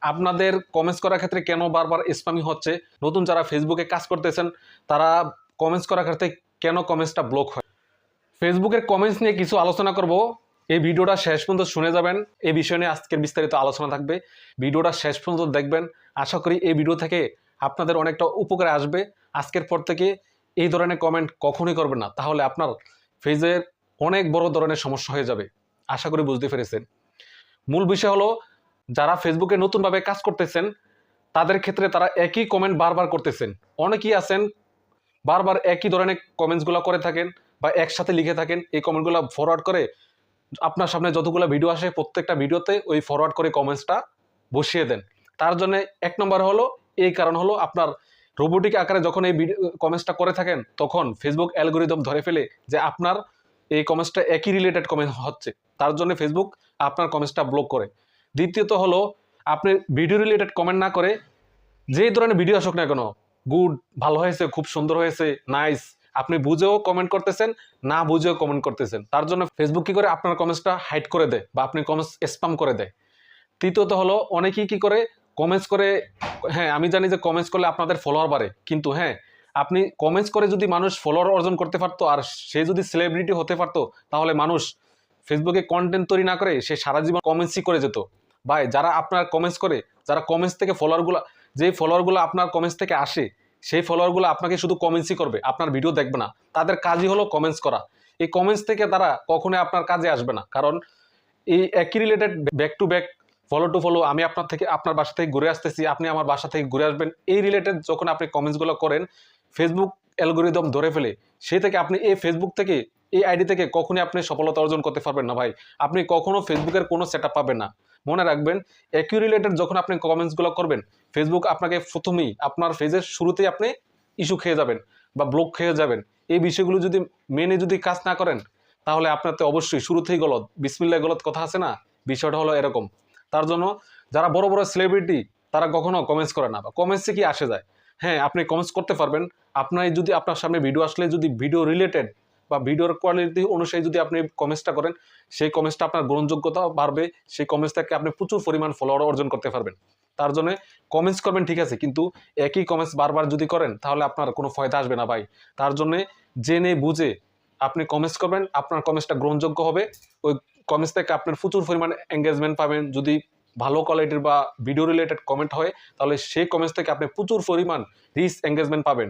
আপনাদের কমেন্টস করার ক্ষেত্রে কেন বারবার স্প্যামিং হচ্ছে, নতুন যারা ফেসবুকে কাজ করতেছেন তারা কমেন্টস করার ক্ষেত্রে কেন কমেন্টসটা ব্লক হয়। ফেসবুকের কমেন্টস নিয়ে কিছু আলোচনা করব, এই ভিডিওটা শেষ পর্যন্ত শুনে যাবেন। এই বিষয় নিয়ে আজকের বিস্তারিত আলোচনা থাকবে, ভিডিওটা শেষ পর্যন্ত দেখবেন। আশা করি এই ভিডিও থেকে আপনাদের অনেকটা উপকারে আসবে। আজকের পর থেকে এই ধরনের কমেন্ট কখনোই করবেন না, তাহলে আপনার ফেজের অনেক বড় ধরনের সমস্যা হয়ে যাবে। আশা করি বুঝতে পেরেছেন। মূল বিষয় হলো, যারা ফেসবুকে নতুনভাবে কাজ করতেছেন তাদের ক্ষেত্রে তারা একই কমেন্ট বারবার করতেছেন। অনেকেই আছেন বারবার একই ধরনের কমেন্টসগুলো করে থাকেন বা একসাথে লিখে থাকেন, এই কমেন্টগুলো ফরওয়ার্ড করে আপনার সামনে যতগুলো ভিডিও আসে প্রত্যেকটা ভিডিওতে ওই ফরওয়ার্ড করে কমেন্টসটা বসিয়ে দেন। তার জন্য এক নম্বর হলো এই কারণ হলো, আপনার রোবোটিক আকারে যখন এই কমেন্টসটা করে থাকেন তখন ফেসবুক অ্যালগোরিদম ধরে ফেলে যে আপনার এই কমেন্টসটা একই রিলেটেড কমেন্ট হচ্ছে, তার জন্য ফেসবুক আপনার কমেন্টসটা ব্লক করে। দ্বিতীয়ত হলো, আপনি ভিডিও রিলেটেড কমেন্ট না করে যেই ধরনের ভিডিও আসুক না কেন, গুড, ভালো হয়েছে, খুব সুন্দর হয়েছে, নাইস, আপনি বুঝেও কমেন্ট করতেছেন, না বুঝেও কমেন্ট করতেছেন, তার জন্য ফেসবুক কি করে আপনার কমেন্টসটা হাইড করে দেয় বা আপনি কমেন্টস স্প্যাম করে দেয়। তৃতীয়ত হলো, অনেকেই কি করে কমেন্টস করে, হ্যাঁ আমি জানি যে কমেন্টস করলে আপনাদের ফলোয়ার বাড়ে, কিন্তু হ্যাঁ আপনি কমেন্টস করে যদি মানুষ ফলোয়ার অর্জন করতে পারতো আর সে যদি সেলিব্রিটি হতে পারতো, তাহলে মানুষ ফেসবুকে কন্টেন্ট তৈরি না করে সে সারা জীবন কমেন্টসই করে যেত। ভাই, যারা আপনার কমেন্টস করে, যারা কমেন্টস থেকে ফলোয়ারগুলো, যে ফলোয়ারগুলো আপনার কমেন্টস থেকে আসে, সেই ফলোয়ারগুলো আপনাকে শুধু কমেন্টসই করবে, আপনার ভিডিও দেখবে না। তাদের কাজই হলো কমেন্টস করা। এই কমেন্টস থেকে তারা কখনোই আপনার কাজে আসবে না, কারণ এই একই related back to back, follow to follow, আমি আপনার থেকে আপনার বাসা থেকে ঘুরে আসতেছি, আপনি আমার বাসা থেকে ঘুরে আসবেন, এই রিলেটেড যখন আপনি কমেন্টসগুলো করেন ফেসবুক অ্যালগোরিদম ধরে ফেলে, সেই থেকে আপনি এই ফেসবুক থেকে, এই আইডি থেকে কখনোই আপনি সফলতা অর্জন করতে পারবেন না। ভাই, আপনি কখনো ফেসবুকের কোনো সেট আপ পাবেন না। মনে রাখবেন, একই রিলেটেড যখন আপনি কমেন্টসগুলো করবেন, ফেসবুক আপনাকে প্রথমেই আপনার ফেজের শুরুতেই আপনি ইস্যু খেয়ে যাবেন বা ব্লক খেয়ে যাবেন। এই বিষয়গুলো যদি মেনে যদি কাজ না করেন, তাহলে আপনার তো অবশ্যই শুরুতেই গলত, বিসমিল্লাহ গলত কথা আছে না, বিষয়টা হলো এরকম। তার জন্য যারা বড় বড় সেলিব্রিটি তারা কখনো কমেন্টস করে না, বা কমেন্টসে কি আসে যায়। হ্যাঁ, আপনি কমেন্টস করতে পারবেন, আপনার যদি আপনার সামনে ভিডিও আসলে যদি ভিডিও রিলেটেড বা ভিডিওর কোয়ালিটি অনুযায়ী যদি আপনি কমেন্টসটা করেন, সেই কমেন্টসটা আপনার গ্রহণযোগ্যতা বাড়বে, সেই কমেন্টস থেকে আপনি প্রচুর পরিমাণ ফলোয়ার অর্জন করতে পারবেন। তার জন্য কমেন্টস করবেন ঠিক আছে, কিন্তু একই কমেন্টস বারবার যদি করেন তাহলে আপনার কোনো ফায়দা আসবে না ভাই। তার জন্যে জেনে বুঝে আপনি কমেন্টস করবেন, আপনার কমেন্টসটা গ্রহণযোগ্য হবে, ওই কমেন্টস থেকে আপনার প্রচুর পরিমাণ এঙ্গেজমেন্ট পাবেন। যদি ভালো কোয়ালিটির বা ভিডিও রিলেটেড কমেন্ট হয়, তাহলে সেই কমেন্টস থেকে আপনি প্রচুর পরিমাণ রিচ এঙ্গেজমেন্ট পাবেন।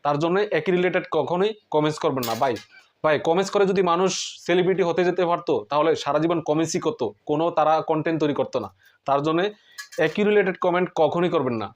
তার জন্য একই রিলেটেড কখনোই কমেন্টস করবেন না ভাই। ভাই, কমেন্টস করে যদি মানুষ সেলিব্রিটি হতে যেতে পারতো, তাহলে সারা জীবন কমেন্টসই করতো, কোনো তারা কন্টেন্ট তৈরি করতো না। তার জন্য একই রিলেটেড কমেন্ট কখনোই করবেন না।